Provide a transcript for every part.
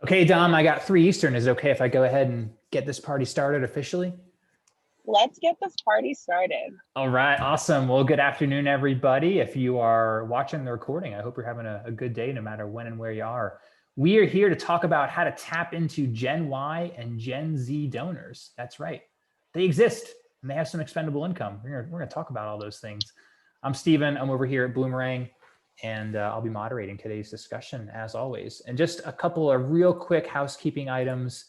Okay, Dom, I got 3 Eastern. Is it okay if I go ahead and get this party started officially? Let's get this party started. All right, awesome. Well, good afternoon, everybody. If you are watching the recording, I hope you're having a good day no matter when and where you are. We are here to talk about how to tap into Gen Y and Gen Z donors. That's right. They exist and they have some expendable income. We're going to talk about all those things. I'm Steven. I'm over here at Bloomerang, and I'll be moderating today's discussion as always. And just a couple of real quick housekeeping items.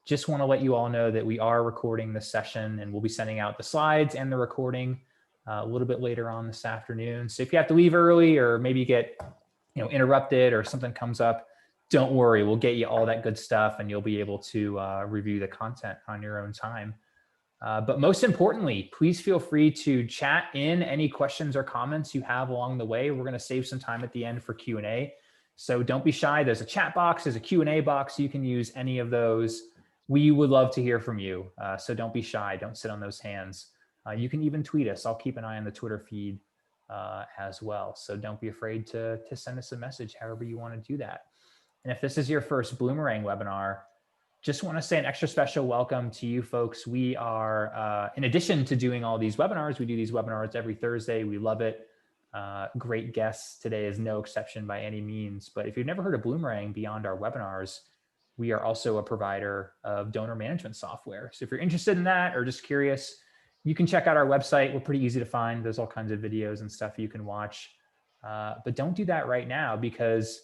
Just want to let you all know that we are recording this session and we'll be sending out the slides and the recording a little bit later on this afternoon. So if you have to leave early or maybe get interrupted or something comes up, don't worry, we'll get you all that good stuff and you'll be able to review the content on your own time. But most importantly, please feel free to chat in any questions or comments you have along the way. We're going to save some time at the end for Q&A. So don't be shy. There's a chat box, there's a Q&A box. You can use any of those. We would love to hear from you. So don't be shy. Don't sit on those hands. You can even tweet us. I'll keep an eye on the Twitter feed as well. So don't be afraid to send us a message however you want to do that. And if this is your first Bloomerang webinar, just want to say an extra special welcome to you folks. We are, in addition to doing all these webinars, we do these webinars every Thursday. We love it. Great guests. Today is no exception by any means. But if you've never heard of Bloomerang beyond our webinars, we are also a provider of donor management software. So if you're interested in that or just curious, you can check out our website. We're pretty easy to find. There's all kinds of videos and stuff you can watch. But don't do that right now because,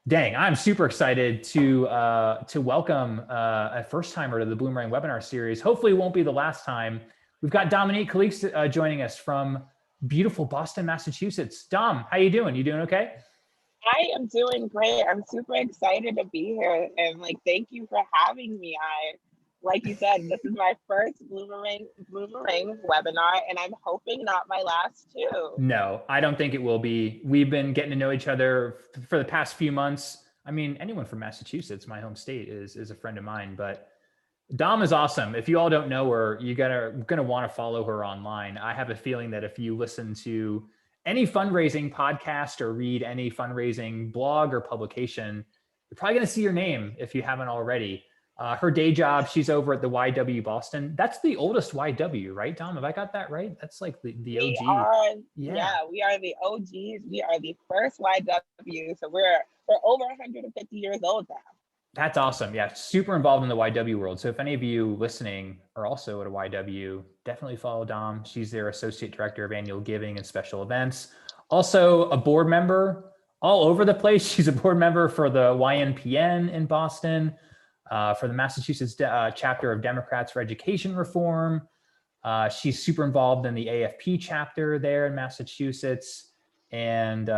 dang, I'm super excited to welcome a first timer to the Bloomerang webinar series. Hopefully it won't be the last time. We've got Dominique Calixte joining us from beautiful Boston, Massachusetts. Dom, how you doing? You doing okay? I am doing great. I'm super excited to be here and thank you for having me. Like you said, this is my first Bloomerang webinar and I'm hoping not my last too. No, I don't think it will be. We've been getting to know each other for the past few months. I mean, anyone from Massachusetts, my home state, is a friend of mine, but Dom is awesome. If you all don't know her, you're gonna want to follow her online. I have a feeling that if you listen to any fundraising podcast or read any fundraising blog or publication, you're probably going to see her name if you haven't already. Her day job, she's over at the YW Boston. That's the oldest YW, right, Dom? Have I got that right? That's like the OG. Yeah, we are the OGs. We are the first YW. So we're over 150 years old now. That's awesome. Yeah, super involved in the YW world. So if any of you listening are also at a YW, definitely follow Dom. She's their Associate Director of Annual Giving and Special Events. Also a board member all over the place. She's a board member for the YNPN in Boston, for the Massachusetts chapter of Democrats for Education Reform. She's super involved in the AFP chapter there in Massachusetts. And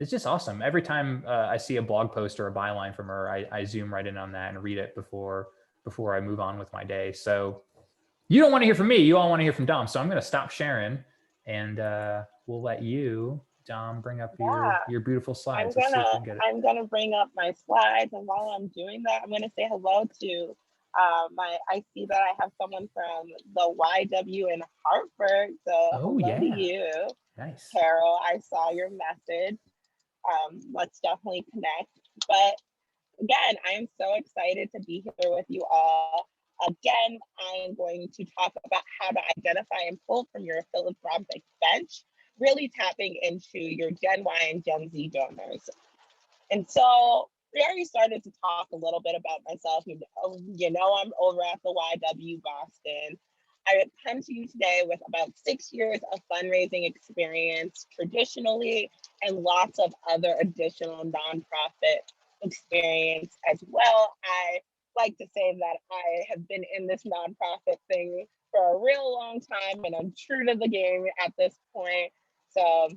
it's just awesome. Every time I see a blog post or a byline from her, I zoom right in on that and read it before I move on with my day. So you don't want to hear from me. You all want to hear from Dom. So I'm going to stop sharing and we'll let you, Dom, bring up your beautiful slides. I'm gonna bring up my slides, and while I'm doing that, I'm gonna say hello to I see that I have someone from the YW in Hartford. So hello to you. Nice. Carol, I saw your message. Let's definitely connect. But again, I am so excited to be here with you all. Again, I am going to talk about how to identify and pull from your philanthropic bench, really tapping into your Gen Y and Gen Z donors. And so we already started to talk a little bit about myself. You know, I'm over at the YW Boston. I come to you today with about 6 years of fundraising experience traditionally and lots of other additional nonprofit experience as well. I like to say that I have been in this nonprofit thing for a real long time and I'm true to the game at this point. So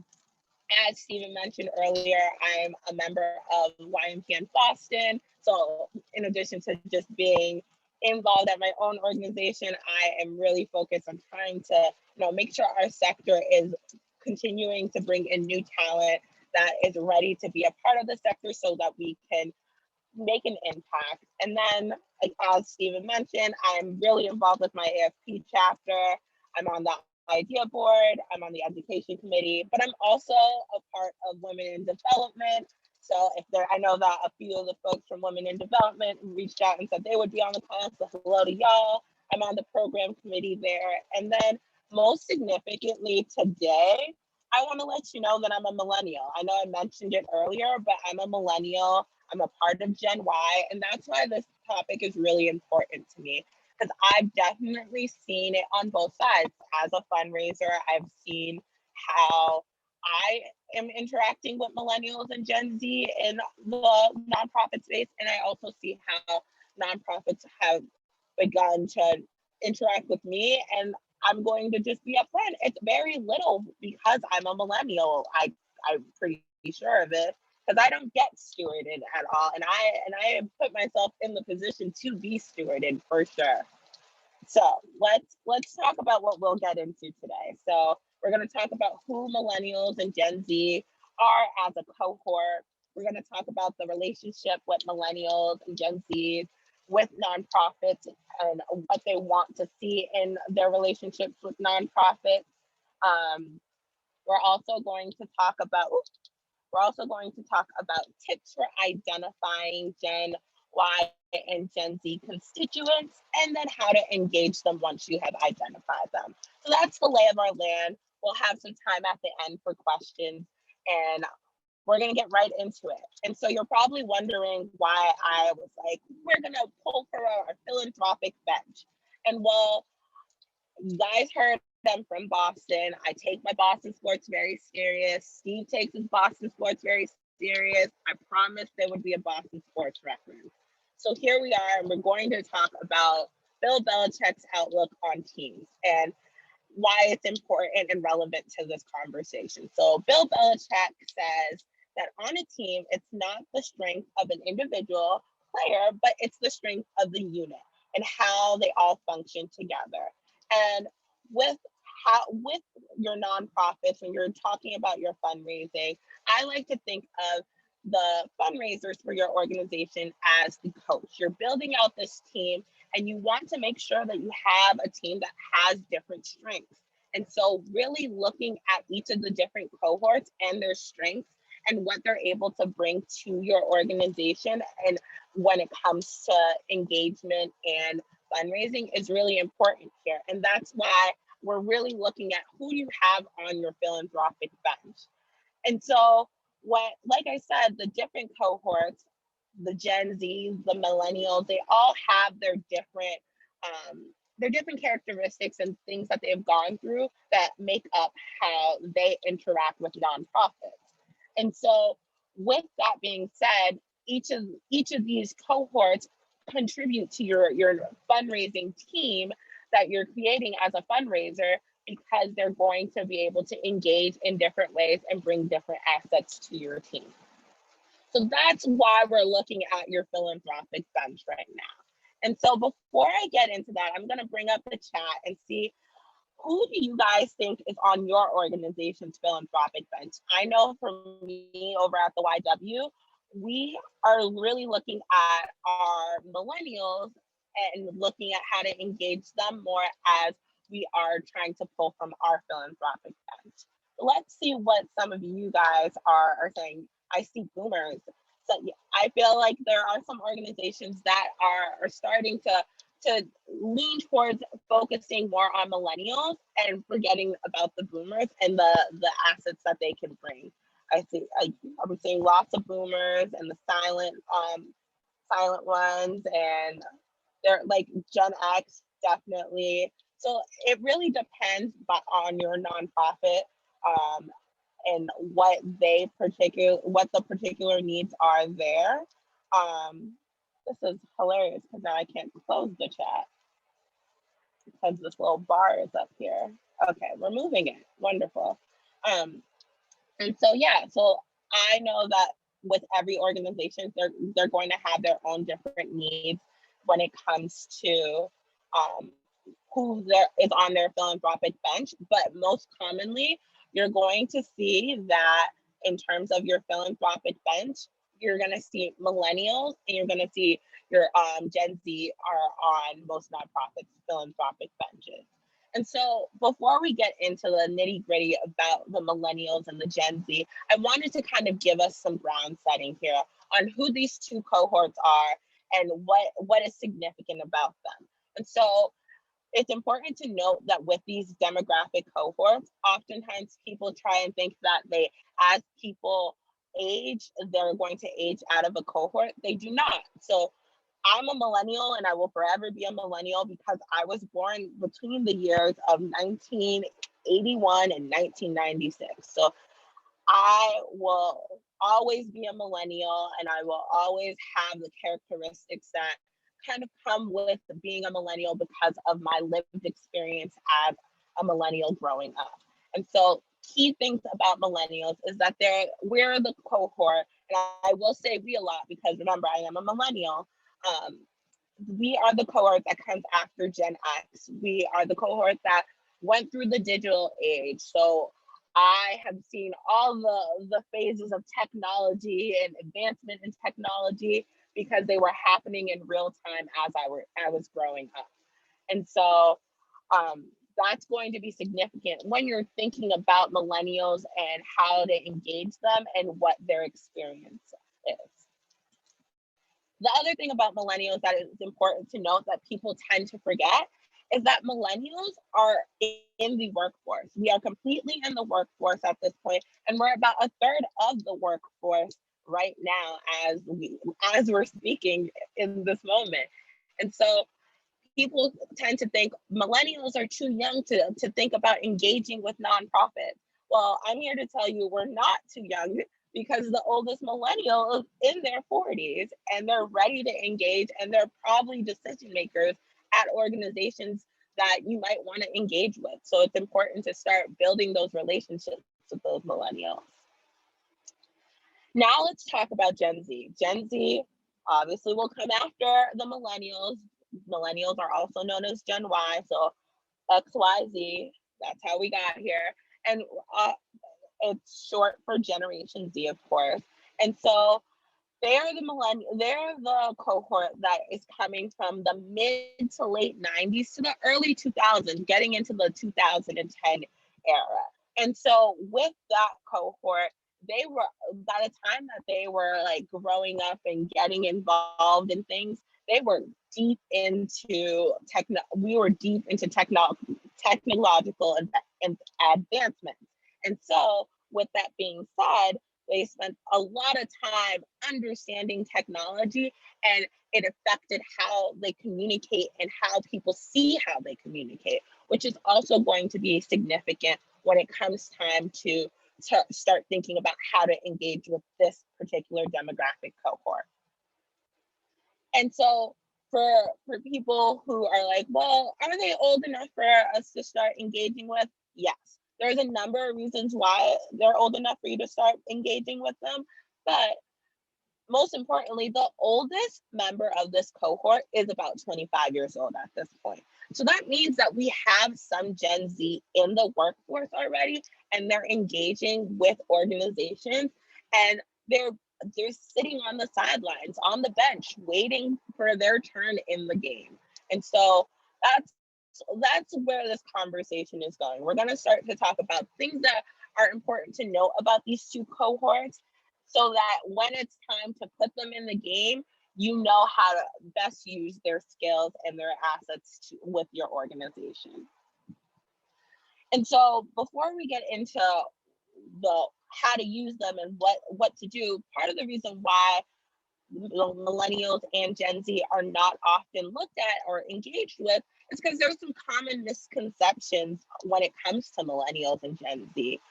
as Stephen mentioned earlier, I'm a member of YMPN Boston. So in addition to just being involved at my own organization, I am really focused on trying to make sure our sector is continuing to bring in new talent that is ready to be a part of the sector so that we can make an impact. And then, as Stephen mentioned, I'm really involved with my AFP chapter. I'm on the idea board, I'm on the education committee, but I'm also a part of women in development. So I know that a few of the folks from Women in Development reached out and said they would be on the call. So hello to y'all. I'm on the program committee there. And then most significantly today, I want to let you know that I'm a millennial. I know I mentioned it earlier, but I'm a millennial. I'm a part of Gen Y. And that's why this topic is really important to me, because I've definitely seen it on both sides. As a fundraiser, I've seen how I am interacting with millennials and Gen Z in the nonprofit space. And I also see how nonprofits have begun to interact with me. And I'm going to just be upfront. It's very little because I'm a millennial. I'm pretty sure of it, because I don't get stewarded at all. And I put myself in the position to be stewarded for sure. So let's talk about what we'll get into today. So we're going to talk about who millennials and Gen Z are as a cohort. We're going to talk about the relationship with millennials and Gen Z with nonprofits and what they want to see in their relationships with nonprofits. We're also going to talk about tips for identifying Gen Y and Gen Z constituents, and then how to engage them once you have identified them. So that's the lay of our land. We'll have some time at the end for questions, and we're going to get right into it. And so you're probably wondering why I was like, we're going to pull for our philanthropic bench. And well, you guys heard I'm from Boston. I take my Boston sports very serious. Steve takes his Boston sports very serious. I promised there would be a Boston sports reference. So here we are, and we're going to talk about Bill Belichick's outlook on teams and why it's important and relevant to this conversation. So Bill Belichick says that on a team, it's not the strength of an individual player, but it's the strength of the unit and how they all function together. And with your nonprofits, when you're talking about your fundraising, I like to think of the fundraisers for your organization as the coach. You're building out this team, and you want to make sure that you have a team that has different strengths. And so really looking at each of the different cohorts and their strengths and what they're able to bring to your organization, and when it comes to engagement and fundraising, is really important here. And that's why we're really looking at who you have on your philanthropic bench. And so like I said, the different cohorts, the Gen Z, the millennials, they all have their different characteristics and things that they've gone through that make up how they interact with nonprofits. And so with that being said, each of these cohorts contribute to your fundraising team that you're creating as a fundraiser, because they're going to be able to engage in different ways and bring different assets to your team. So that's why we're looking at your philanthropic bench right now. And so before I get into that, I'm going to bring up the chat and see, who do you guys think is on your organization's philanthropic bench? I know for me over at the YW, we are really looking at our millennials and looking at how to engage them more as we are trying to pull from our philanthropic bench. Let's see what some of you guys are saying. I see boomers. So I feel like there are some organizations that are starting to lean towards focusing more on millennials and forgetting about the boomers and the assets that they can bring. I'm seeing lots of boomers and the silent ones, and they're like Gen X, definitely. So it really depends on your nonprofit and what the particular needs are there. This is hilarious because now I can't close the chat because this little bar is up here. Okay, we're moving it. Wonderful. And so so I know that with every organization, they're going to have their own different needs when it comes to who is on their philanthropic bench. But most commonly, you're going to see that in terms of your philanthropic bench, you're going to see millennials and you're going to see your Gen Z are on most nonprofits' philanthropic benches. And so before we get into the nitty gritty about the millennials and the Gen Z, I wanted to kind of give us some ground setting here on who these two cohorts are and what is significant about them. And so it's important to note that with these demographic cohorts, oftentimes people try and think that as people age, they're going to age out of a cohort. They do not. So I'm a millennial and I will forever be a millennial because I was born between the years of 1981 and 1996. So I will always be a millennial and I will always have the characteristics that kind of come with being a millennial because of my lived experience as a millennial growing up. And so key things about millennials is that we're the cohort, and I will say we a lot because remember, I am a millennial. We are the cohort that comes after Gen X. We are the cohort that went through the digital age. So I have seen all the phases of technology and advancement in technology because they were happening in real time as I was growing up. And so that's going to be significant when you're thinking about millennials and how to engage them and what their experience is. The other thing about millennials that is important to note that people tend to forget is that millennials are in the workforce. We are completely in the workforce at this point, and we're about a third of the workforce right now as we're speaking in this moment. And so people tend to think millennials are too young to think about engaging with nonprofits. Well, I'm here to tell you we're not too young because the oldest millennial is in their 40s and they're ready to engage and they're probably decision makers at organizations that you might want to engage with. So it's important to start building those relationships with those millennials. Now let's talk about Gen Z. Gen Z obviously will come after the millennials. Millennials are also known as Gen Y, so XYZ, that's how we got here. And it's short for Generation Z, of course. And so they're the cohort that is coming from the mid to late 90s to the early 2000s, getting into the 2010 era. And so with that cohort, they were, by the time that they were like growing up and getting involved in things, they were deep into technological advancements. And so with that being said, they spent a lot of time understanding technology, and it affected how they communicate and how people see how they communicate, which is also going to be significant when it comes time to start thinking about how to engage with this particular demographic cohort. And so for people who are like, well, are they old enough for us to start engaging with? Yes. There's a number of reasons why they're old enough for you to start engaging with them. But most importantly, the oldest member of this cohort is about 25 years old at this point. So that means that we have some Gen Z in the workforce already, and they're engaging with organizations, and they're sitting on the sidelines, on the bench, waiting for their turn in the game. And so that's where this conversation is going. We're going to start to talk about things that are important to note about these two cohorts so that when it's time to put them in the game, you know how to best use their skills and their assets with your organization. And so before we get into the how to use them and what to do, part of the reason why millennials and Gen Z are not often looked at or engaged with is because there's some common misconceptions when it comes to millennials and Gen Z.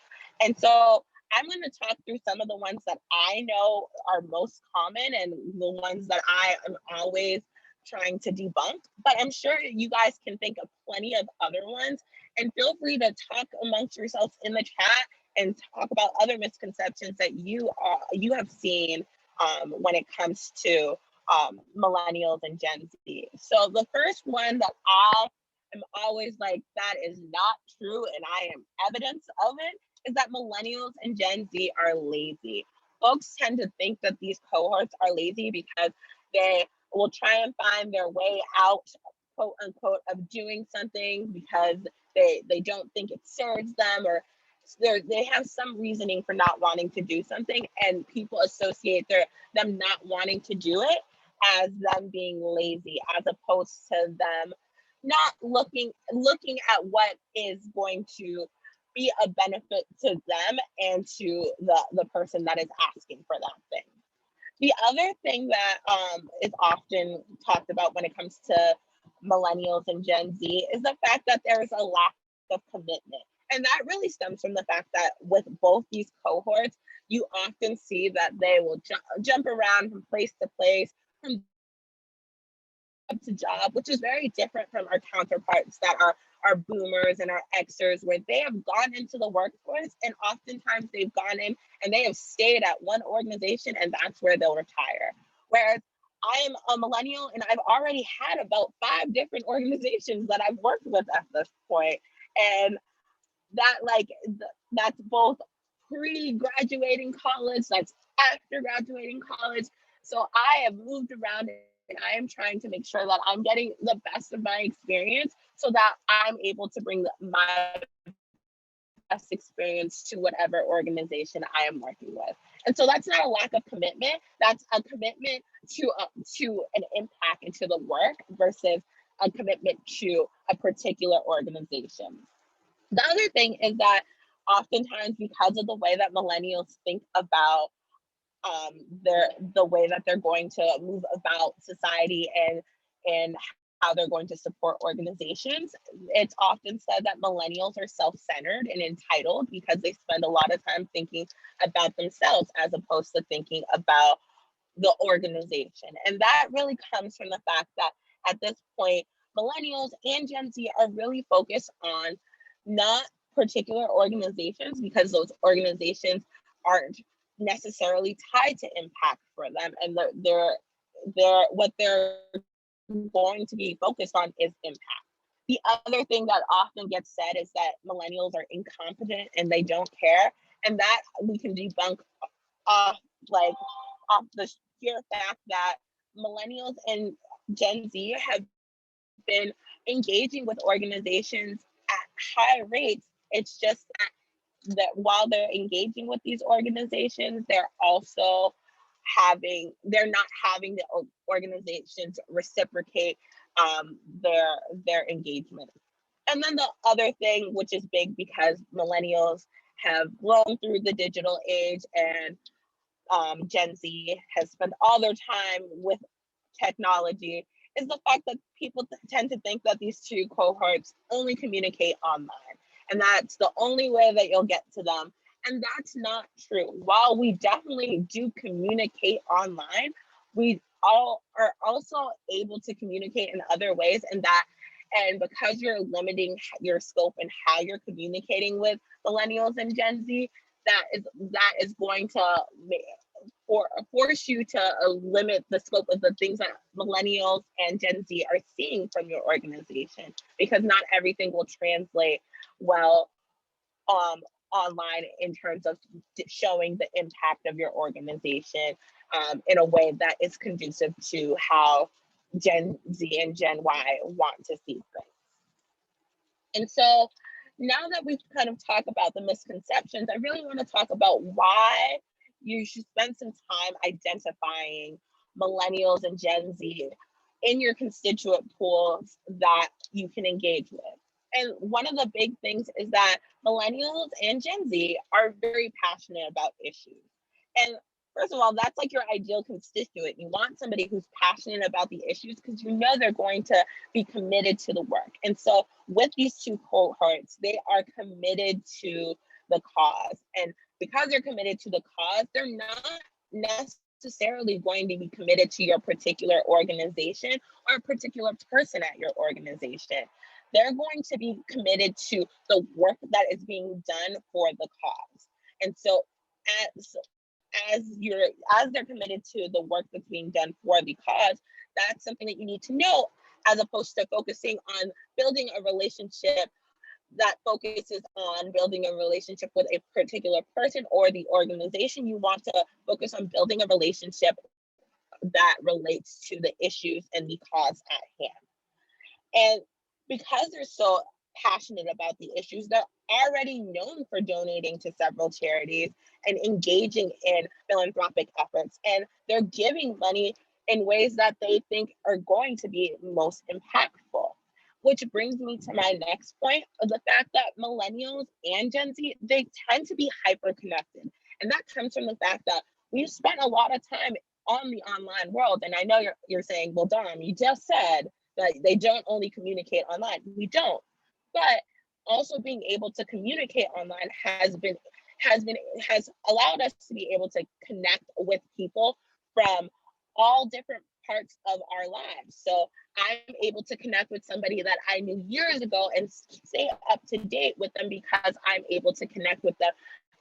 And so I'm going to talk through some of the ones that I know are most common and the ones that I am always trying to debunk, but I'm sure you guys can think of plenty of other ones, and feel free to talk amongst yourselves in the chat and talk about other misconceptions that you have seen when it comes to millennials and Gen Z. So the first one that I am always like, that is not true, and I am evidence of it, is that millennials and Gen Z are lazy. Folks tend to think that these cohorts are lazy because they will try and find their way out quote unquote of doing something because they don't think it serves them, or they have some reasoning for not wanting to do something, and people associate them not wanting to do it as them being lazy, as opposed to them not looking at what is going to be a benefit to them and to the person that is asking for that thing. The other thing that is often talked about when it comes to millennials and Gen Z is the fact that there is a lack of commitment. And that really stems from the fact that with both these cohorts, you often see that they will jump around from place to place, from job to job, which is very different from our counterparts that are boomers and our Xers, where they have gone into the workforce and oftentimes they've gone in and they have stayed at one organization and that's where they'll retire. Whereas I am a millennial and I've already had about 5 different organizations that I've worked with at this point. And that's both pre-graduating college, that's after graduating college. So I have moved around and I am trying to make sure that I'm getting the best of my experience so that I'm able to bring my best experience to whatever organization I am working with. And so that's not a lack of commitment, that's a commitment to an impact into the work versus a commitment to a particular organization. The other thing is that oftentimes, because of the way that millennials think about the way that they're going to move about society and how they're going to support organizations, it's often said that millennials are self-centered and entitled because they spend a lot of time thinking about themselves as opposed to thinking about the organization. And that really comes from the fact that at this point, millennials and Gen Z are really focused on not particular organizations because those organizations aren't necessarily tied to impact for them, and what they're going to be focused on is impact. The other thing that often gets said is that millennials are incompetent and they don't care, and that we can debunk off the sheer fact that millennials and Gen Z have been engaging with organizations at high rates. It's just that while they're engaging with these organizations, they're not having the organizations reciprocate their engagement. And then the other thing, which is big because millennials have grown through the digital age and Gen Z has spent all their time with technology, is the fact that people tend to think that these two cohorts only communicate online and that's the only way that you'll get to them. And that's not true. While we definitely do communicate online, we all are also able to communicate in other ways, and because you're limiting your scope and how you're communicating with millennials and Gen Z, that is going to force you to limit the scope of the things that millennials and Gen Z are seeing from your organization, because not everything will translate well online in terms of showing the impact of your organization in a way that is conducive to how Gen Z and Gen Y want to see things. And so now that we've kind of talked about the misconceptions, I really want to talk about why you should spend some time identifying millennials and Gen Z in your constituent pools that you can engage with. And one of the big things is that millennials and Gen Z are very passionate about issues. And first of all, that's like your ideal constituent. You want somebody who's passionate about the issues because you know they're going to be committed to the work. And so with these two cohorts, they are committed to the cause. And because they're committed to the cause, they're not necessarily going to be committed to your particular organization or a particular person at your organization. They're going to be committed to the work that is being done for the cause. And so as they're committed to the work that's being done for the cause, that's something that you need to know, as opposed to focusing on building a relationship that focuses on building a relationship with a particular person or the organization. You want to focus on building a relationship that relates to the issues and the cause at hand. And because they're so passionate about the issues, they're already known for donating to several charities and engaging in philanthropic efforts. And they're giving money in ways that they think are going to be most impactful. Which brings me to my next point of the fact that millennials and Gen Z, they tend to be hyper connected. And that comes from the fact that we've spent a lot of time on the online world. And I know you're saying, well, Dom, you just said that they don't only communicate online. We don't. But also being able to communicate online has allowed us to be able to connect with people from all different parts of our lives. So I'm able to connect with somebody that I knew years ago and stay up to date with them because I'm able to connect with them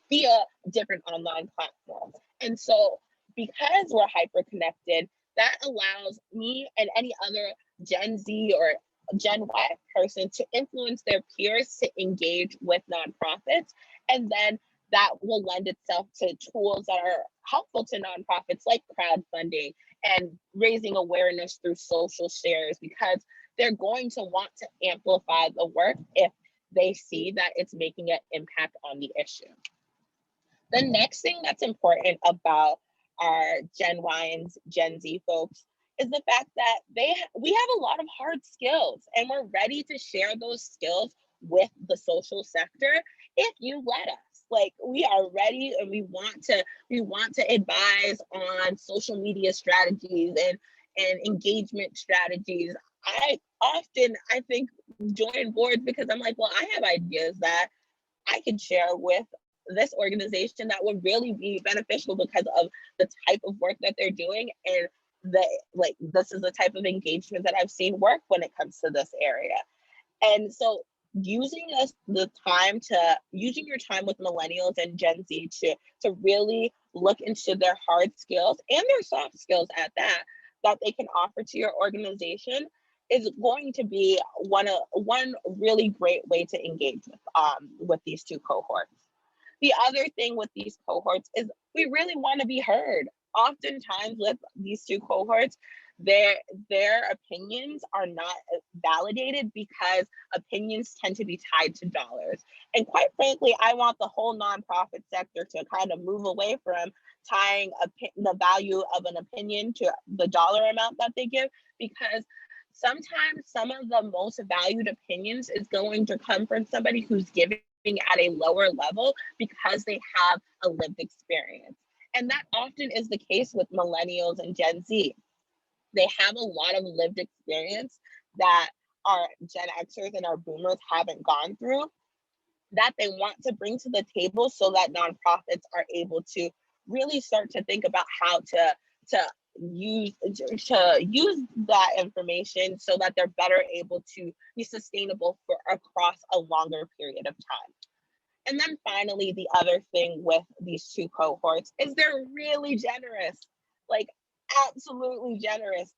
via different online platforms. And so because we're hyper connected, that allows me and any other Gen Z or Gen Y person to influence their peers to engage with nonprofits. And then that will lend itself to tools that are helpful to nonprofits like crowdfunding and raising awareness through social shares, because they're going to want to amplify the work if they see that it's making an impact on the issue. The next thing that's important about our Gen Y and Gen Z folks is the fact that we have a lot of hard skills, and we're ready to share those skills with the social sector if you let us. Like, we are ready, and we want to advise on social media strategies and engagement strategies. I think join boards because I'm like, well, I have ideas that I could share with this organization that would really be beneficial because of the type of work that they're doing, and this is the type of engagement that I've seen work when it comes to this area. And so using your time with millennials and Gen Z to really look into their hard skills and their soft skills at that they can offer to your organization is going to be one really great way to engage with these two cohorts. The other thing with these cohorts is we really want to be heard. Oftentimes with these two cohorts, their opinions are not validated because opinions tend to be tied to dollars. And quite frankly, I want the whole nonprofit sector to kind of move away from tying the value of an opinion to the dollar amount that they give, because sometimes some of the most valued opinions is going to come from somebody who's giving at a lower level because they have a lived experience. And that often is the case with millennials and Gen Z. They have a lot of lived experience that our Gen Xers and our boomers haven't gone through, that they want to bring to the table so that nonprofits are able to really start to think about how to use that information so that they're better able to be sustainable for across a longer period of time. And then finally, the other thing with these two cohorts is they're really generous, like absolutely generous.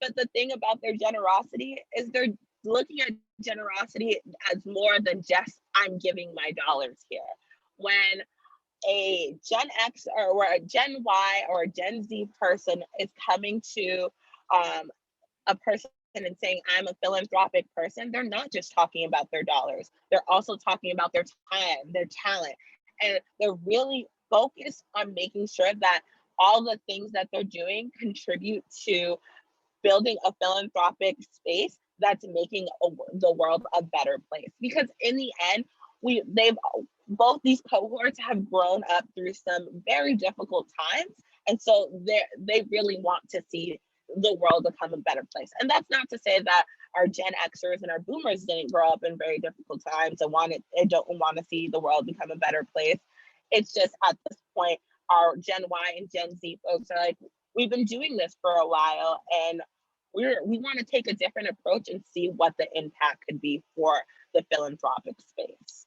But the thing about their generosity is they're looking at generosity as more than just I'm giving my dollars here. When a Gen X or a Gen Y or a Gen Z person is coming to a person and saying I'm a philanthropic person, they're not just talking about their dollars. They're also talking about their time, their talent, and they're really focused on making sure that all the things that they're doing contribute to building a philanthropic space that's making the world a better place. Because in the end, both these cohorts have grown up through some very difficult times, and so they really want to see the world become a better place. And that's not to say that our Gen Xers and our boomers didn't grow up in very difficult times and don't want to see the world become a better place. It's just at this point, our Gen Y and Gen Z folks are like, we've been doing this for a while, and we want to take a different approach and see what the impact could be for the philanthropic space.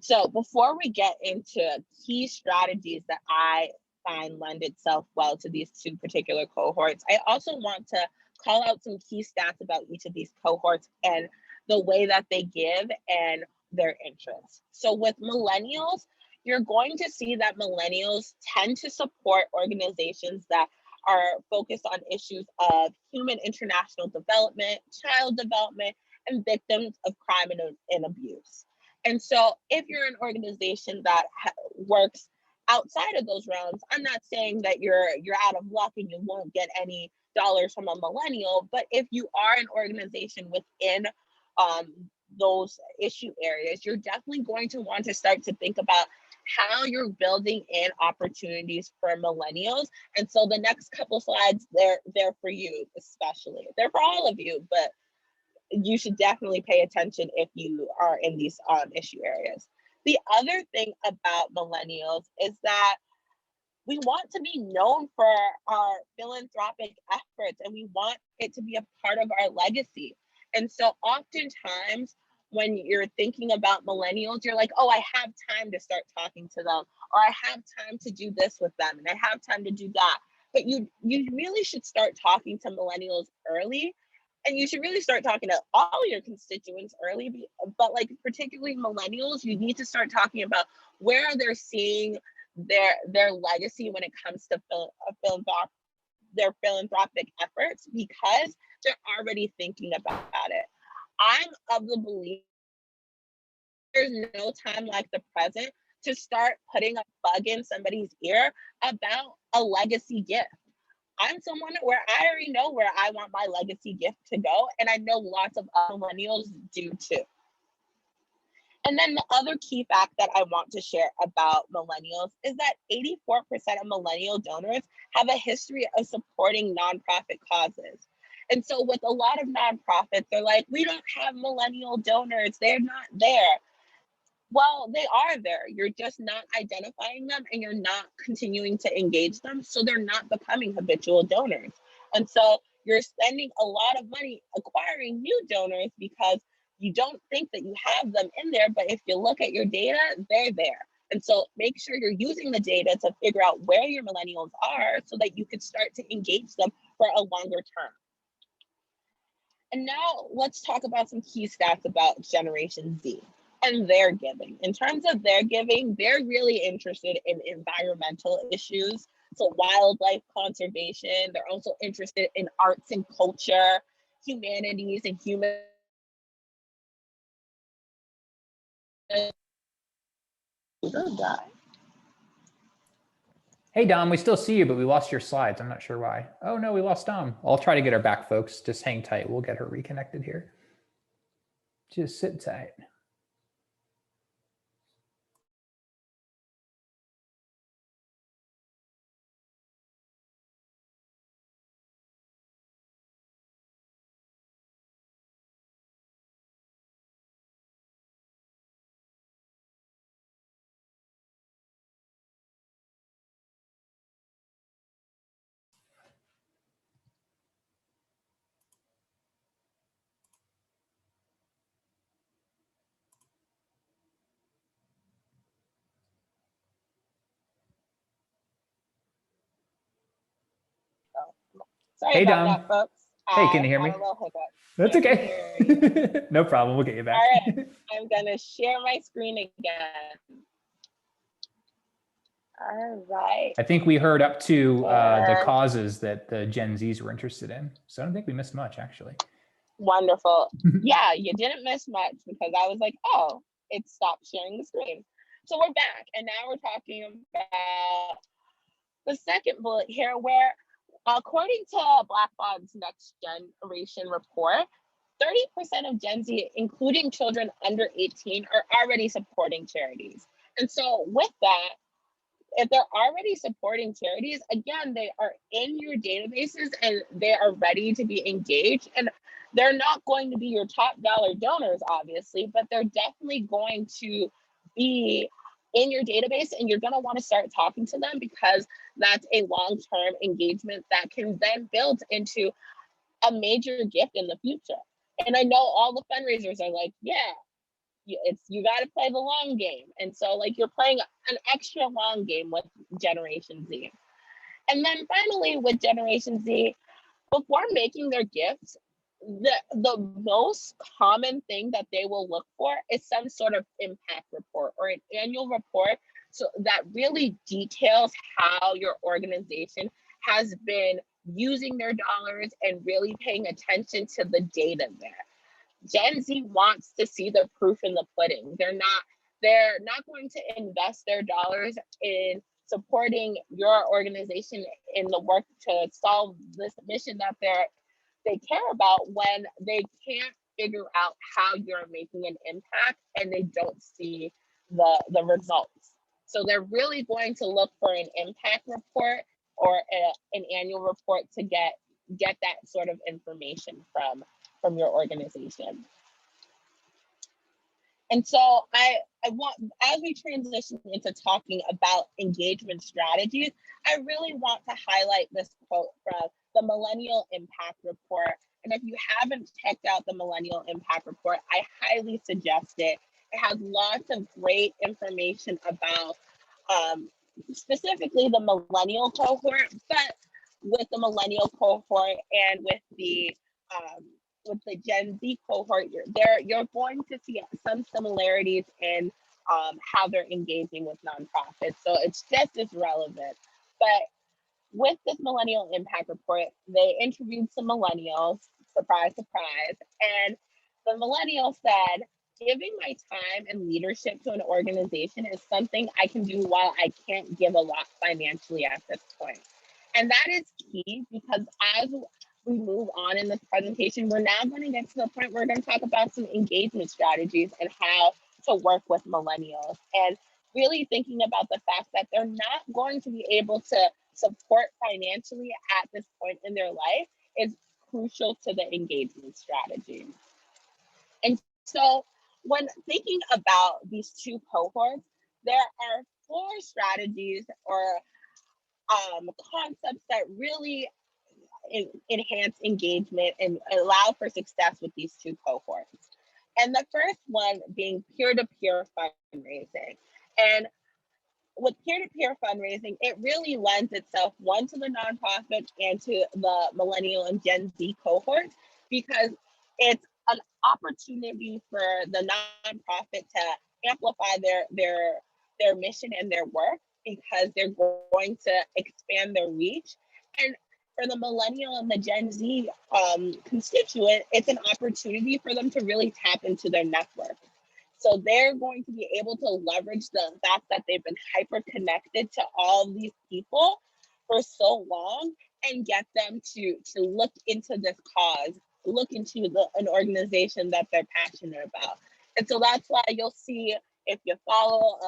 So before we get into key strategies that I find lend itself well to these two particular cohorts, I also want to call out some key stats about each of these cohorts and the way that they give and their interests. So with millennials, you're going to see that millennials tend to support organizations that are focused on issues of human international development, child development, and victims of crime and abuse. And so if you're an organization that works outside of those realms, I'm not saying that you're out of luck and you won't get any dollars from a millennial, but if you are an organization within those issue areas, you're definitely going to want to start to think about how you're building in opportunities for millennials. And so the next couple slides, they're for you, especially. They're for all of you, but you should definitely pay attention if you are in these issue areas. The other thing about millennials is that we want to be known for our philanthropic efforts, and we want it to be a part of our legacy. And so oftentimes when you're thinking about millennials, you're like, oh, I have time to start talking to them, or I have time to do this with them, and I have time to do that. But you really should start talking to millennials early, and you should really start talking to all your constituents early, but like particularly millennials, you need to start talking about where they're seeing their legacy when it comes to their philanthropic efforts, because they're already thinking about it. I'm of the belief there's no time like the present to start putting a bug in somebody's ear about a legacy gift. I'm someone where I already know where I want my legacy gift to go, and I know lots of millennials do too. And then the other key fact that I want to share about millennials is that 84% of millennial donors have a history of supporting nonprofit causes. And so with a lot of nonprofits, they're like, we don't have millennial donors, they're not there. Well, they are there. You're just not identifying them, and you're not continuing to engage them. So they're not becoming habitual donors. And so you're spending a lot of money acquiring new donors because you don't think that you have them in there. But if you look at your data, they're there. And so make sure you're using the data to figure out where your millennials are so that you can start to engage them for a longer term. And now let's talk about some key stats about Generation Z and their giving. In terms of their giving, they're really interested in environmental issues, so wildlife conservation. They're also interested in arts and culture, humanities and human. Hey, Dom, we still see you, but we lost your slides. I'm not sure why. Oh, no, we lost Dom. I'll try to get her back, folks. Just hang tight. We'll get her reconnected here. Just sit tight. Sorry hey, about Dom. that, folks. Hey, can you hear me? A little hiccup. That's okay. No problem. We'll get you back. All right, I'm gonna share my screen again. All right. I think we heard up to the causes that the Gen Zs were interested in. So I don't think we missed much, actually. Wonderful. Yeah, you didn't miss much because I was like, oh, it stopped sharing the screen. So we're back, and now we're talking about the second bullet here, where according to Blackbaud's Next Generation report, 30% of Gen Z, including children under 18, are already supporting charities. And so with that, if they're already supporting charities, again, they are in your databases and they are ready to be engaged. And they're not going to be your top dollar donors, obviously, but they're definitely going to be in your database, and you're going to want to start talking to them because that's a long-term engagement that can then build into a major gift in the future. And I know all the fundraisers are like, yeah, you got to play the long game. And so like you're playing an extra long game with Generation Z. And then finally with Generation Z, before making their gifts, the most common thing that they will look for is some sort of impact report or an annual report, so that really details how your organization has been using their dollars and really paying attention to the data there. Gen Z wants to see the proof in the pudding. They're not going to invest their dollars in supporting your organization in the work to solve this mission that they care about when they can't figure out how you're making an impact and they don't see the results. So they're really going to look for an impact report or an annual report to get that sort of information from your organization. And so I want, as we transition into talking about engagement strategies, I really want to highlight this quote from the Millennial Impact Report. And if you haven't checked out the Millennial Impact Report, I highly suggest it. It has lots of great information about specifically the millennial cohort, but with the millennial cohort and with the Gen Z cohort, you're going to see some similarities in how they're engaging with nonprofits. So it's just as relevant. But with this Millennial Impact Report, they interviewed some millennials, surprise, surprise. And the millennial said, giving my time and leadership to an organization is something I can do while I can't give a lot financially at this point. And that is key because as we move on in this presentation, we're now going to get to the point where we're going to talk about some engagement strategies and how to work with millennials, and really thinking about the fact that they're not going to be able to support financially at this point in their life is crucial to the engagement strategy. And so when thinking about these two cohorts, there are 4 strategies or concepts that really enhance engagement and allow for success with these two cohorts. And the first one being peer-to-peer fundraising. And with peer-to-peer fundraising, it really lends itself, one, to the nonprofit and to the millennial and Gen Z cohorts, because it's an opportunity for the nonprofit to amplify their mission and their work, because they're going to expand their reach. And for the millennial and the Gen Z constituent, it's an opportunity for them to really tap into their network. So they're going to be able to leverage the fact that they've been hyper connected to all these people for so long and get them to look into this cause, look into an organization that they're passionate about. And so that's why you'll see, if you follow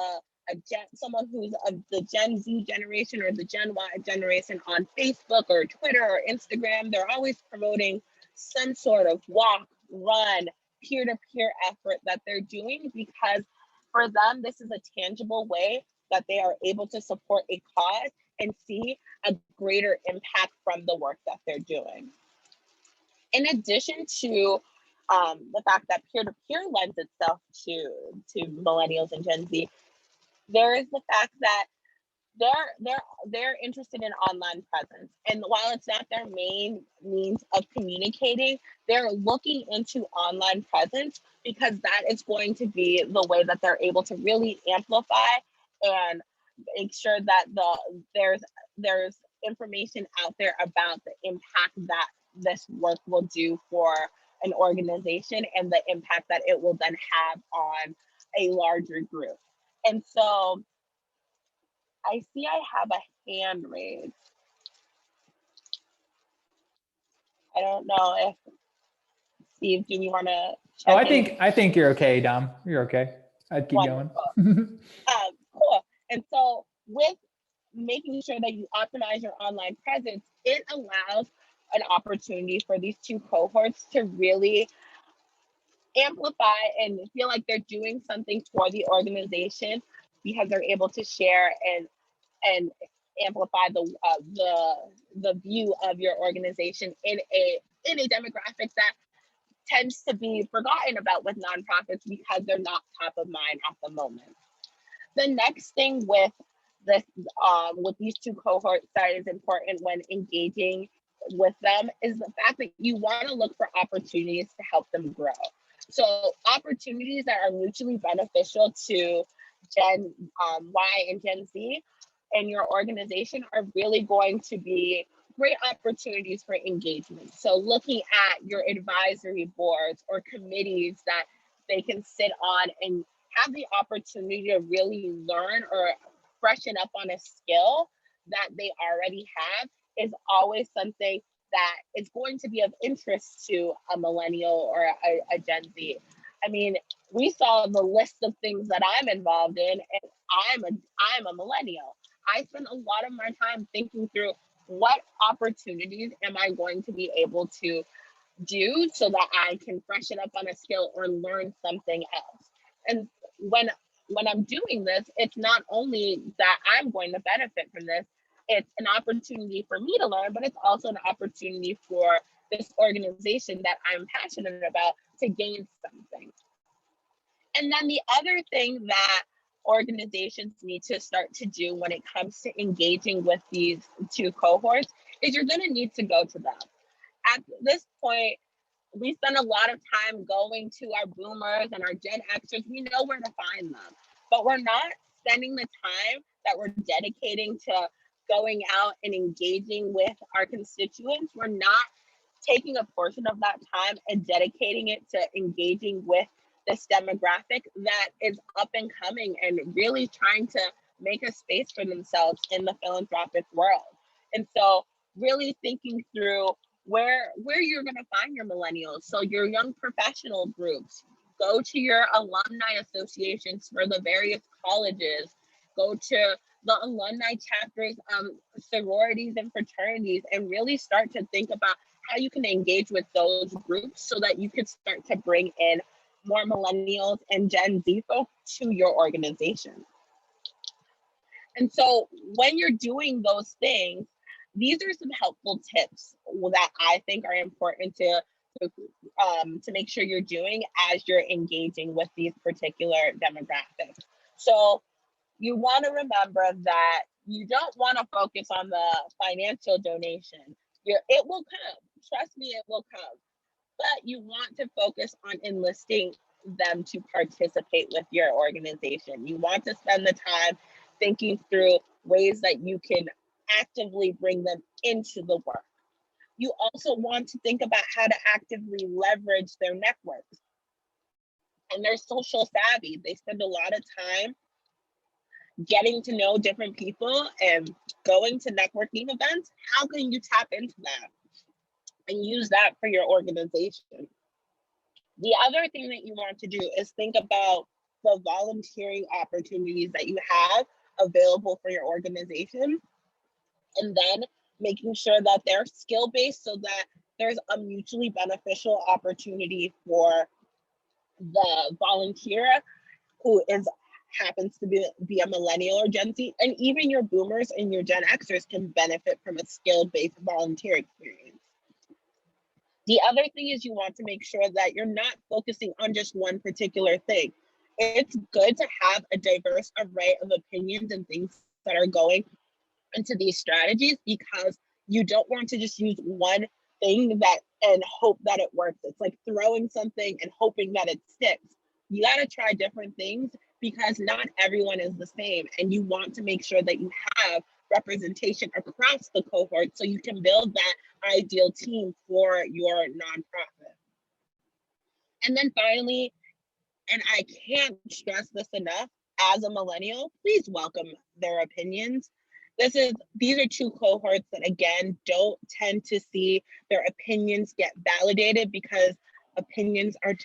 someone who's of the Gen Z generation or the Gen Y generation on Facebook or Twitter or Instagram, they're always promoting some sort of walk, run, peer-to-peer effort that they're doing, because for them, this is a tangible way that they are able to support a cause and see a greater impact from the work that they're doing. In addition to the fact that peer-to-peer lends itself to millennials and Gen Z, there is the fact that they're interested in online presence. And while it's not their main means of communicating, they're looking into online presence because that is going to be the way that they're able to really amplify and make sure that there's information out there about the impact that this work will do for an organization and the impact that it will then have on a larger group. And so I see I have a hand raised. I don't know if Steve, do you want to check? Oh, I think you're okay, Dom. You're okay. I'd keep Wonderful. going. Cool. And so with making sure that you optimize your online presence, it allows an opportunity for these two cohorts to really amplify and feel like they're doing something for the organization, because they're able to share and amplify the view of your organization in a demographic that tends to be forgotten about with nonprofits because they're not top of mind at the moment. The next thing with this with these two cohorts that is important when engaging with them is the fact that you want to look for opportunities to help them grow. So opportunities that are mutually beneficial to Gen Y and Gen Z in your organization are really going to be great opportunities for engagement. So looking at your advisory boards or committees that they can sit on and have the opportunity to really learn or freshen up on a skill that they already have is always something that is going to be of interest to a millennial or a Gen Z. I mean, we saw the list of things that I'm involved in, and I'm a millennial. I spend a lot of my time thinking through what opportunities am I going to be able to do so that I can freshen up on a skill or learn something else. And when I'm doing this, it's not only that I'm going to benefit from this, it's an opportunity for me to learn, but it's also an opportunity for this organization that I'm passionate about to gain something. And then the other thing that organizations need to start to do when it comes to engaging with these two cohorts is you're going to need to go to them. At this point, we spend a lot of time going to our boomers and our Gen Xers. We know where to find them, but we're not spending the time that we're dedicating to going out and engaging with our constituents. We're not taking a portion of that time and dedicating it to engaging with this demographic that is up and coming and really trying to make a space for themselves in the philanthropic world. And so really thinking through where you're going to find your millennials. So your young professional groups, go to your alumni associations for the various colleges, go to the alumni chapters, sororities and fraternities, and really start to think about how you can engage with those groups so that you can start to bring in more millennials and Gen Z folks to your organization. And so when you're doing those things, these are some helpful tips that I think are important to make sure you're doing as you're engaging with these particular demographics. So you want to remember that you don't want to focus on the financial donation. It will come. Trust me, it will come. But you want to focus on enlisting them to participate with your organization. You want to spend the time thinking through ways that you can actively bring them into the work. You also want to think about how to actively leverage their networks. And they're social savvy. They spend a lot of time getting to know different people and going to networking events. How can you tap into that and use that for your organization? The other thing that you want to do is think about the volunteering opportunities that you have available for your organization, and then making sure that they're skill-based so that there's a mutually beneficial opportunity for the volunteer who happens to be a millennial or Gen Z, and even your boomers and your Gen Xers can benefit from a skill-based volunteer experience. The other thing is you want to make sure that you're not focusing on just one particular thing. It's good to have a diverse array of opinions and things that are going into these strategies, because you don't want to just use one thing and hope that it works. It's like throwing something and hoping that it sticks. You got to try different things because not everyone is the same, and you want to make sure that you have representation across the cohort so you can build that ideal team for your nonprofit. And then finally, and I can't stress this enough, as a millennial, please welcome their opinions. These are two cohorts that, again, don't tend to see their opinions get validated, because opinions are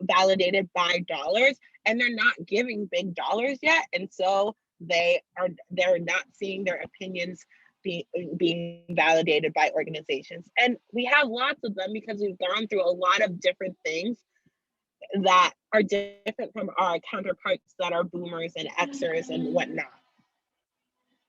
validated by dollars, and they're not giving big dollars yet. And so they're not seeing their opinions being validated by organizations. And we have lots of them because we've gone through a lot of different things that are different from our counterparts that are boomers and Xers and whatnot.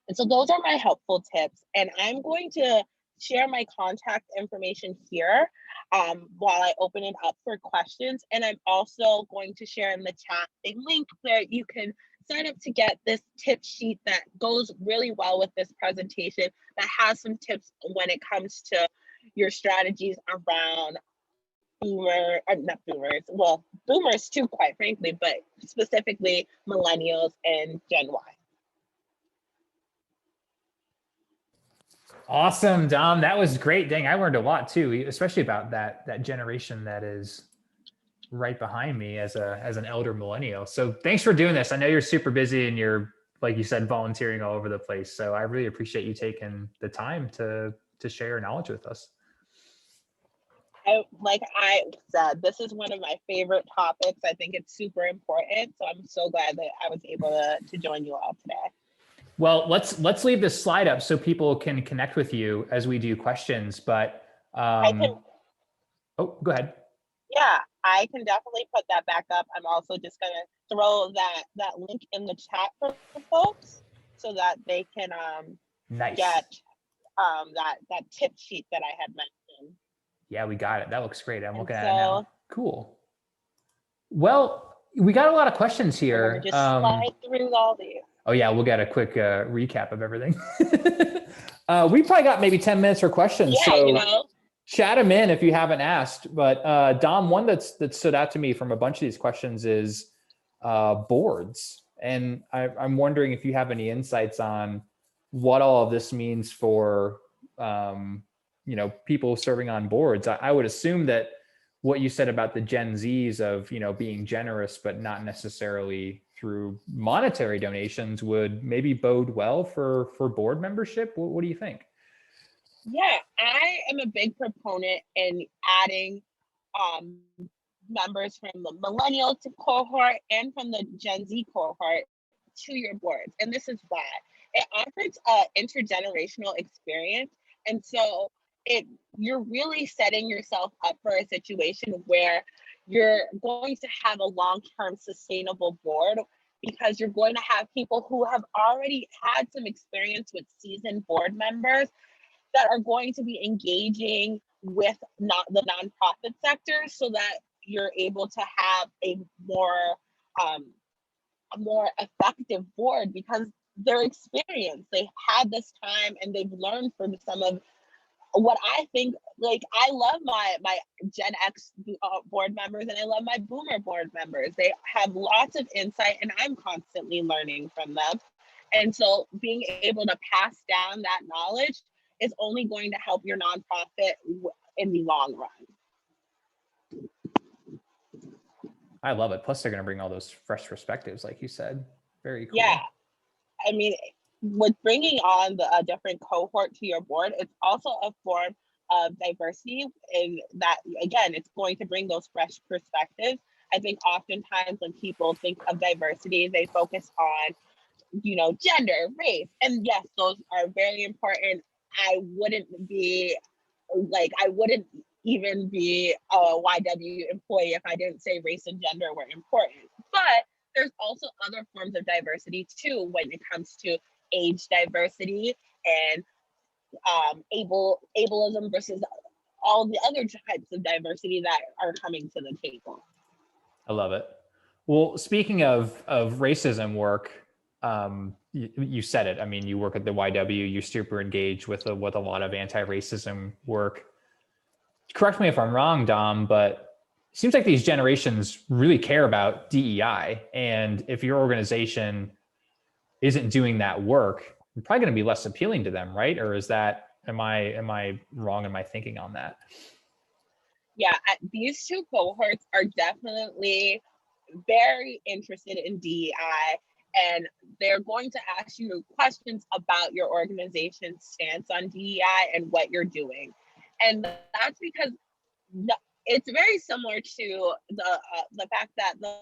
And so those are my helpful tips. And I'm going to share my contact information here while I open it up for questions. And I'm also going to share in the chat a link where you can sign up to get this tip sheet that goes really well with this presentation, that has some tips when it comes to your strategies around boomers too, quite frankly, but specifically millennials and Gen Y. Awesome, Dom. That was great. Dang, I learned a lot too, especially about that generation that is right behind me as an elder millennial. So thanks for doing this. I know you're super busy and you're, like you said, volunteering all over the place. So I really appreciate you taking the time to share your knowledge with us. Like I said, this is one of my favorite topics. I think it's super important. So I'm so glad that I was able to join you all today. Well, let's leave this slide up so people can connect with you as we do questions. But I can, oh, go ahead. yeah, I can definitely put that back up. I'm also just gonna throw that link in the chat for folks so that they can Nice. get that tip sheet that I had mentioned. Yeah, we got it. That looks great. I'm looking at it So now. Cool. Well, we got a lot of questions we're here. gonna just slide through all these. Oh yeah, we'll get a quick recap of everything. We probably got maybe 10 minutes for questions. Yeah, so you know. Chat them in if you haven't asked. But Dom, one that stood out to me from a bunch of these questions is boards. And I'm wondering if you have any insights on what all of this means for people serving on boards. I would assume that what you said about the Gen Zs of being generous but not necessarily through monetary donations would maybe bode well for board membership. What do you think? Yeah, I am a big proponent in adding members from the millennial cohort and from the Gen Z cohort to your boards. And this is why it offers an intergenerational experience. And so you're really setting yourself up for a situation where you're going to have a long-term sustainable board because you're going to have people who have already had some experience with seasoned board members that are going to be engaging with the nonprofit sector so that you're able to have a more effective board because they're experienced. They had this time and they've learned from some of what I think. Like I love my Gen X board members and I love my Boomer board members. They have lots of insight and I'm constantly learning from them. And so being able to pass down that knowledge is only going to help your nonprofit in the long run. I love it. Plus, they're going to bring all those fresh perspectives, like you said. Very cool. Yeah, I mean, with bringing on the different cohort to your board, it's also a form of diversity, and that again, it's going to bring those fresh perspectives. I think oftentimes when people think of diversity, they focus on gender, race, and yes, those are very important. I wouldn't even be a YW employee if I didn't say race and gender were important. But there's also other forms of diversity too when it comes to age diversity and ableism versus all the other types of diversity that are coming to the table. I love it. Well, speaking of racism work, you said it. I mean, you work at the YW, you're super engaged with a lot of anti-racism work. Correct me if I'm wrong, Dom, but it seems like these generations really care about DEI. And if your organization isn't doing that work, you're probably going to be less appealing to them, right? Or am I wrong in my thinking on that? Yeah, these two cohorts are definitely very interested in DEI, and they're going to ask you questions about your organization's stance on DEI and what you're doing. And that's because it's very similar to the fact that the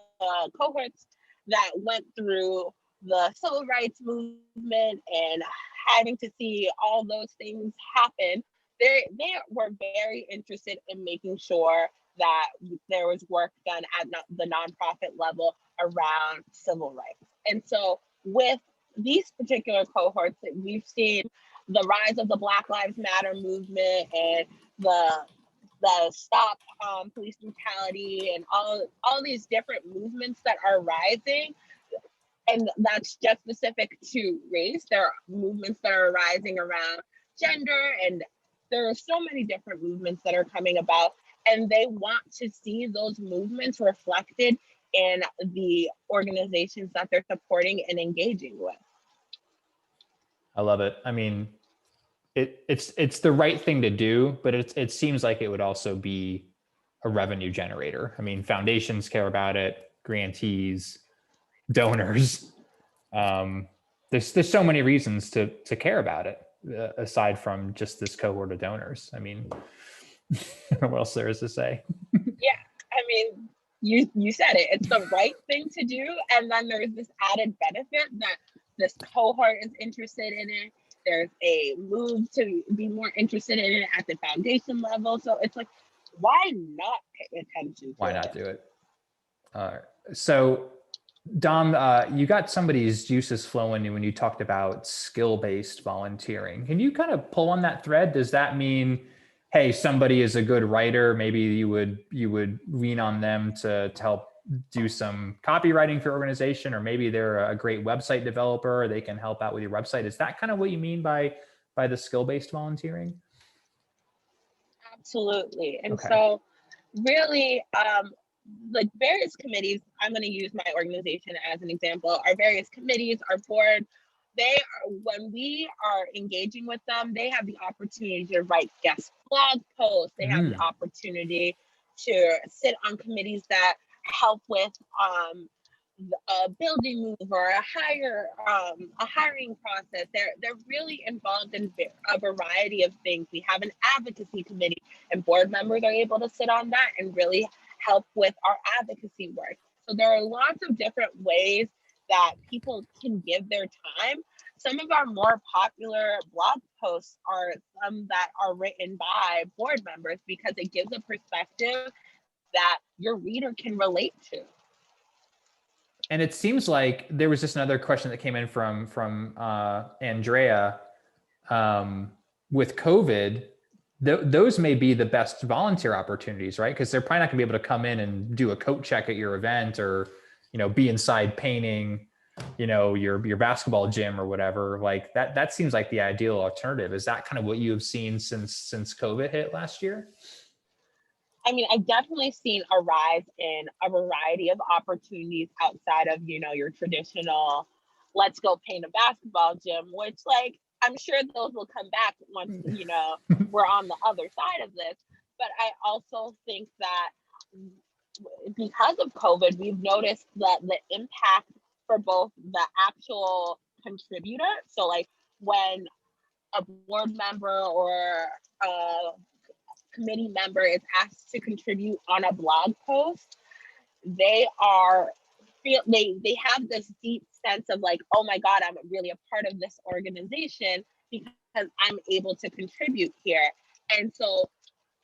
cohorts that went through the civil rights movement and having to see all those things happen, they were very interested in making sure that there was work done at the nonprofit level around civil rights. And so with these particular cohorts, we've seen the rise of the Black Lives Matter movement and the stop police brutality and all these different movements that are rising. And that's just specific to race. There are movements that are rising around gender, and there are so many different movements that are coming about, and they want to see those movements reflected in the organizations that they're supporting and engaging with. I love it. I mean, it's the right thing to do, but it seems like it would also be a revenue generator. I mean, foundations care about it, grantees, donors. There's so many reasons to care about it, aside from just this cohort of donors. I mean, what else there is to say? Yeah, I mean, you said it. It's the right thing to do, and then there's this added benefit that this cohort is interested in it. There's a move to be more interested in it at the foundation level. So it's like, why not pay attention to Why not do it? So, Dom, you got somebody's juices flowing when you talked about skill-based volunteering. Can you kind of pull on that thread? Does that mean, hey, somebody is a good writer, maybe you would lean on them to help do some copywriting for your organization, or maybe they're a great website developer, they can help out with your website. Is that kind of what you mean by the skill-based volunteering? Absolutely. And Okay. so really, like various committees, I'm going to use my organization as an example. Our various committees, our board, when we are engaging with them, they have the opportunity to write guest blog posts. They have the opportunity to sit on committees that help with a building move or a hiring process. They're really involved in a variety of things. We have an advocacy committee, and board members are able to sit on that and really help with our advocacy work. So there are lots of different ways that people can give their time. Some of our more popular blog posts are some that are written by board members because it gives a perspective that your reader can relate to. And it seems like there was just another question that came in from Andrea. With COVID, those may be the best volunteer opportunities, right? Because they're probably not gonna be able to come in and do a coat check at your event, or be inside painting, your basketball gym or whatever. Like that seems like the ideal alternative. Is that kind of what you have seen since COVID hit last year? I mean, I've definitely seen a rise in a variety of opportunities outside of, your traditional, let's go paint a basketball gym, which like, I'm sure those will come back once, we're on the other side of this. But I also think that because of COVID, we've noticed that the impact for both the actual contributor, so like when a board member or a committee member is asked to contribute on a blog post, they have this deep sense of like, oh my God, I'm really a part of this organization because I'm able to contribute here. And so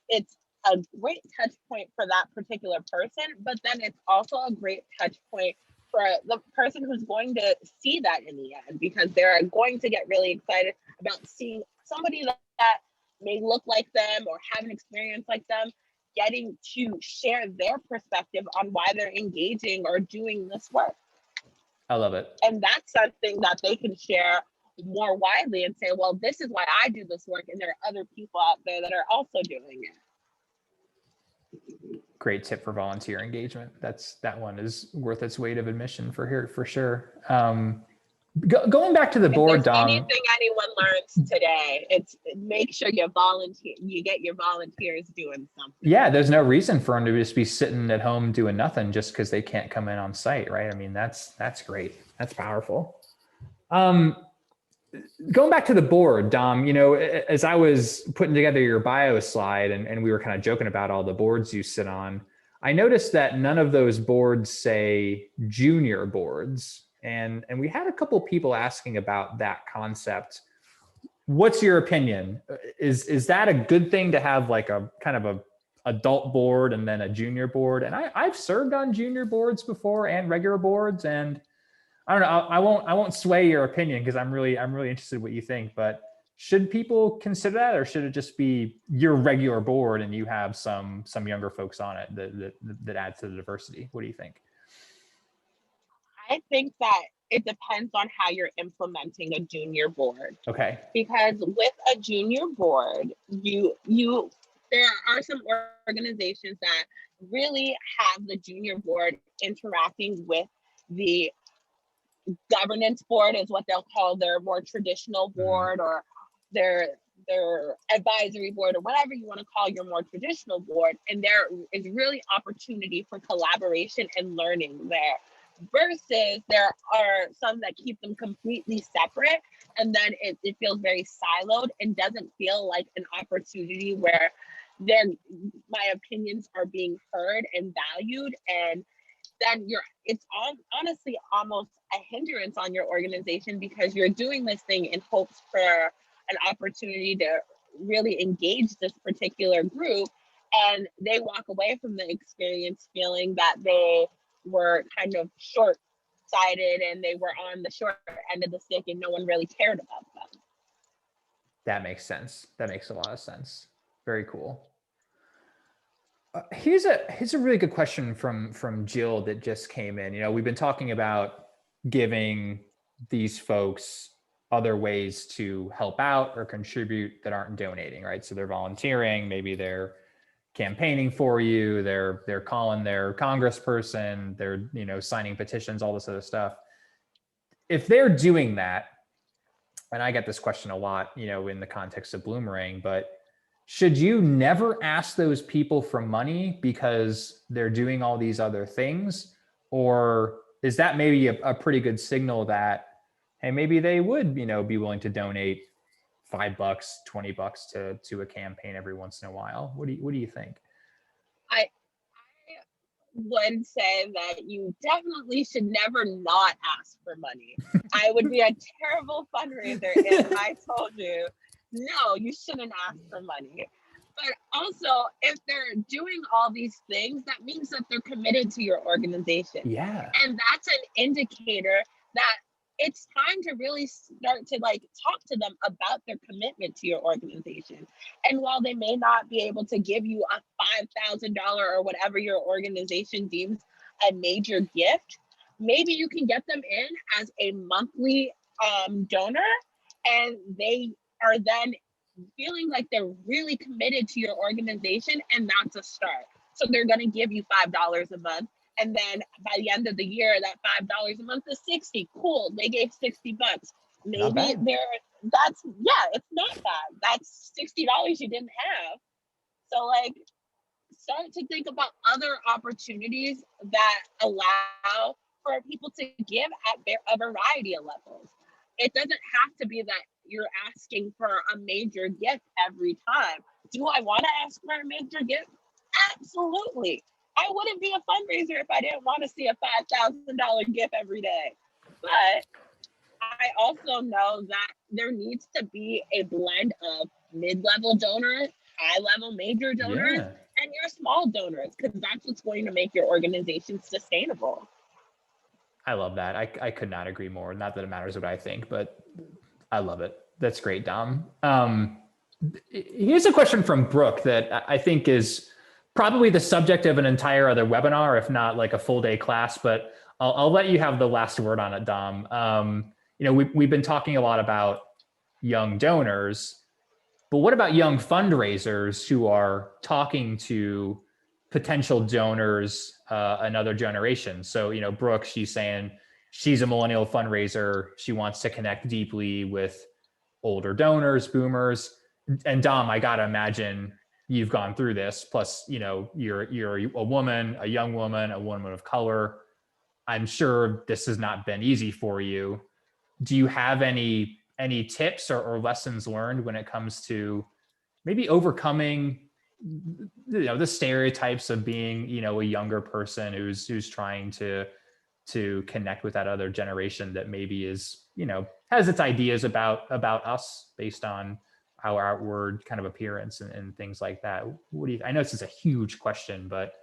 it's a great touch point for that particular person, but then it's also a great touch point for the person who's going to see that in the end, because they're going to get really excited about seeing somebody that may look like them or have an experience like them, getting to share their perspective on why they're engaging or doing this work. I love it. And that's something that they can share more widely and say, well, this is why I do this work, and there are other people out there that are also doing it. Great tip for volunteer engagement. That one is worth its weight of admission for sure. Going back to the board, Dom. Anything anyone learns today, it's make sure you get your volunteers doing something. Yeah, there's no reason for them to just be sitting at home doing nothing just because they can't come in on site, right? I mean, that's great. That's powerful. Going back to the board, Dom, as I was putting together your bio slide and we were kind of joking about all the boards you sit on, I noticed that none of those boards say junior boards. And we had a couple people asking about that concept. What's your opinion? Is that a good thing to have, like a kind of a adult board and then a junior board? And I've served on junior boards before and regular boards, and I don't know. I won't sway your opinion because I'm really interested in what you think. But should people consider that, or should it just be your regular board and you have some younger folks on it that adds to the diversity? What do you think? I think that it depends on how you're implementing a junior board. Okay. Because with a junior board, there are some organizations that really have the junior board interacting with the governance board, is what they'll call their more traditional board, or their their advisory board or whatever you want to call your more traditional board. And there is really opportunity for collaboration and learning there. Versus there are some that keep them completely separate, and then it feels very siloed and doesn't feel like an opportunity where then my opinions are being heard and valued, and then it's honestly almost a hindrance on your organization, because you're doing this thing in hopes for an opportunity to really engage this particular group, and they walk away from the experience feeling that they were kind of short-sighted and they were on the short end of the stick and no one really cared about them. That makes sense. That makes a lot of sense. Very cool. Here's a really good question from Jill that just came in. You know, we've been talking about giving these folks other ways to help out or contribute that aren't donating, right? So they're volunteering, maybe they're campaigning for you, they're calling their congressperson, they're, you know, signing petitions, all this other stuff. If they're doing that, and I get this question a lot, you know, in the context of Bloomerang, but should you never ask those people for money because they're doing all these other things? Or is that maybe a pretty good signal that, hey, maybe they would, you know, be willing to donate $5, $20 to a campaign every once in a while? What do you think? I would say that you definitely should never not ask for money. I would be a terrible fundraiser if I told you, no, you shouldn't ask for money. But also, if they're doing all these things, that means that they're committed to your organization. Yeah. And that's an indicator that it's time to really start to talk to them about their commitment to your organization. And while they may not be able to give you a $5,000 or whatever your organization deems a major gift, maybe you can get them in as a monthly donor, and they are then feeling like they're really committed to your organization, and that's a start. So they're going to give you $5 a month. And then by the end of the year, that $5 a month is 60. Cool. They gave $60. Maybe it's not bad. That's $60 you didn't have. So start to think about other opportunities that allow for people to give at a variety of levels. It doesn't have to be that you're asking for a major gift every time. Do I want to ask for a major gift? Absolutely. I wouldn't be a fundraiser if I didn't want to see a $5,000 gift every day. But I also know that there needs to be a blend of mid-level donors, high-level major donors, and your small donors, because that's what's going to make your organization sustainable. I love that. I could not agree more. Not that it matters what I think, but I love it. That's great, Dom. Here's a question from Brooke that I think is probably the subject of an entire other webinar, if not like a full day class, but I'll let you have the last word on it, Dom. You know, we've been talking a lot about young donors, but what about young fundraisers who are talking to potential donors, another generation? So, you know, Brooke, she's saying she's a millennial fundraiser. She wants to connect deeply with older donors, boomers. And Dom, I got to imagine you've gone through this. Plus, you know, you're a woman, a young woman, a woman of color. I'm sure this has not been easy for you. Do you have any tips or lessons learned when it comes to maybe overcoming, you know, the stereotypes of being, you know, a younger person who's trying to connect with that other generation that maybe is, you know, has its ideas about us based on our outward kind of appearance and things like that? What do you? I know this is a huge question, but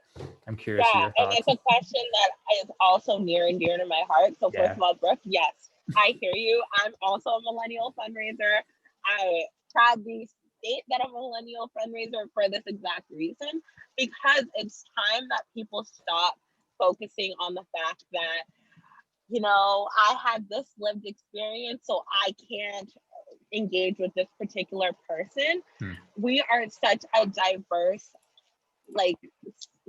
I'm curious your thoughts. And it's a question that is also near and dear to my heart. So first of all, Brooke, yes, I hear you. I'm also a millennial fundraiser. I proudly state that I'm a millennial fundraiser for this exact reason, because it's time that people stop focusing on the fact that, you know, I had this lived experience, so I can't engage with this particular person. We are such a diverse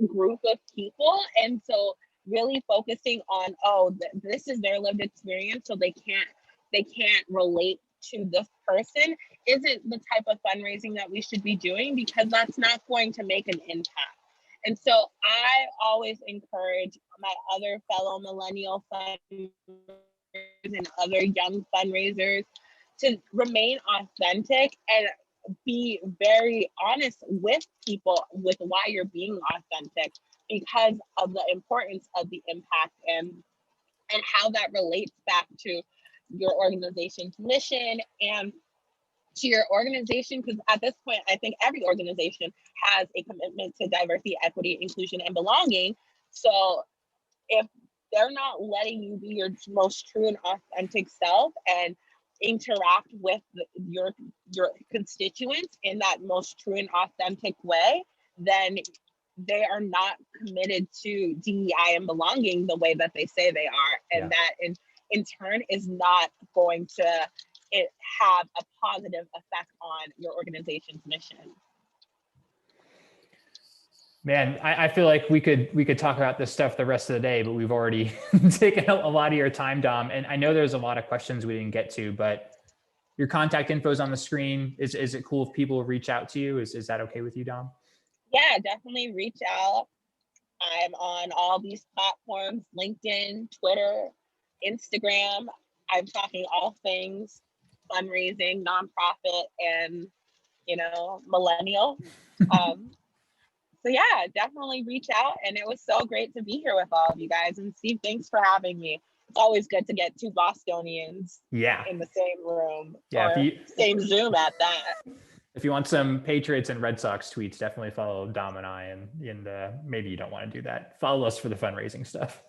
group of people, and so really focusing on, this is their lived experience, so they can't relate to this person, isn't the type of fundraising that we should be doing, because that's not going to make an impact. And so I always encourage my other fellow millennial fundraisers and other young fundraisers to remain authentic and be very honest with people with why you're being authentic, because of the importance of the impact and how that relates back to your organization's mission and to your organization. Because at this point, I think every organization has a commitment to diversity, equity, inclusion, and belonging. So if they're not letting you be your most true and authentic self and interact with your constituents in that most true and authentic way, then they are not committed to DEI and belonging the way that they say they are. And that in turn is not going to have a positive effect on your organization's mission. Man, I feel like we could talk about this stuff the rest of the day, but we've already taken a lot of your time, Dom. And I know there's a lot of questions we didn't get to, but your contact info is on the screen. Is it cool if people reach out to you? Is that okay with you, Dom? Yeah, definitely reach out. I'm on all these platforms: LinkedIn, Twitter, Instagram. I'm talking all things fundraising, nonprofit, and millennial. So yeah, definitely reach out. And it was so great to be here with all of you guys. And Steve, thanks for having me. It's always good to get two Bostonians in the same room, or same Zoom at that. If you want some Patriots and Red Sox tweets, definitely follow Dom and I, and maybe you don't want to do that. Follow us for the fundraising stuff.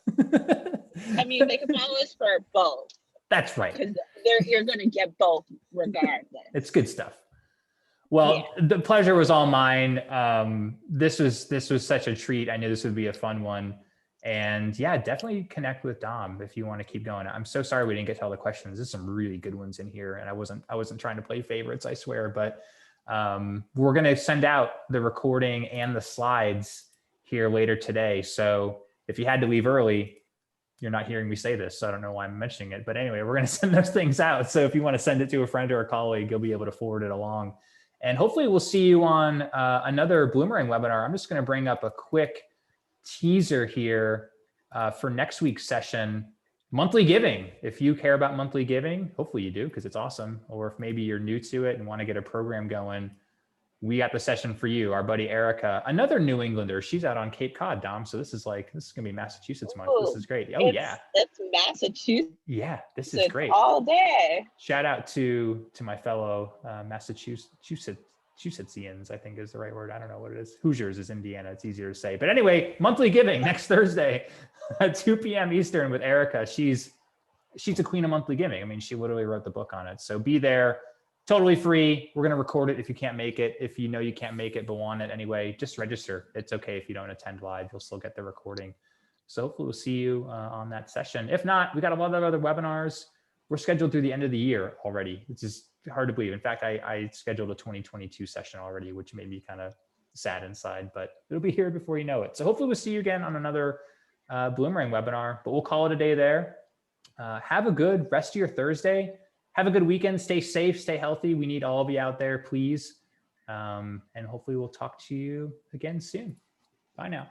I mean, they can follow us for both. That's right. Because you're going to get both regardless. It's good stuff. Well, the pleasure was all mine. This was such a treat. I knew this would be a fun one. And yeah, definitely connect with Dom if you want to keep going. I'm so sorry we didn't get to all the questions. There's some really good ones in here, and I wasn't trying to play favorites, I swear. But we're going to send out the recording and the slides here later today. So if you had to leave early, you're not hearing me say this, so I don't know why I'm mentioning it. But anyway, we're going to send those things out. So if you want to send it to a friend or a colleague, you'll be able to forward it along. And hopefully we'll see you on another Bloomerang webinar. I'm just going to bring up a quick teaser here for next week's session, monthly giving. If you care about monthly giving, hopefully you do, because it's awesome. Or if maybe you're new to it and want to get a program going, we got the session for you. Our buddy Erica, another New Englander, she's out on Cape Cod, Dom. So this is going to be Massachusetts month. This is great. Oh yeah, it's Massachusetts. Yeah, this is great. All day. Shout out to my fellow Massachusettsians, I think is the right word. I don't know what it is. Hoosiers is Indiana. It's easier to say. But anyway, monthly giving next Thursday at 2 p.m. Eastern with Erica. She's a queen of monthly giving. I mean, she literally wrote the book on it. So be there. Totally free. We're going to record it if you can't make it. If you know you can't make it but want it anyway, just register. It's okay if you don't attend live. You'll still get the recording. So hopefully we'll see you on that session. If not, we got a lot of other webinars. We're scheduled through the end of the year already, which is hard to believe. In fact, I scheduled a 2022 session already, which made me kind of sad inside, but it'll be here before you know it. So hopefully we'll see you again on another Bloomerang webinar, but we'll call it a day there. Have a good rest of your Thursday. Have a good weekend. Stay safe, stay healthy. We need all of you out there, please. And hopefully we'll talk to you again soon. Bye now.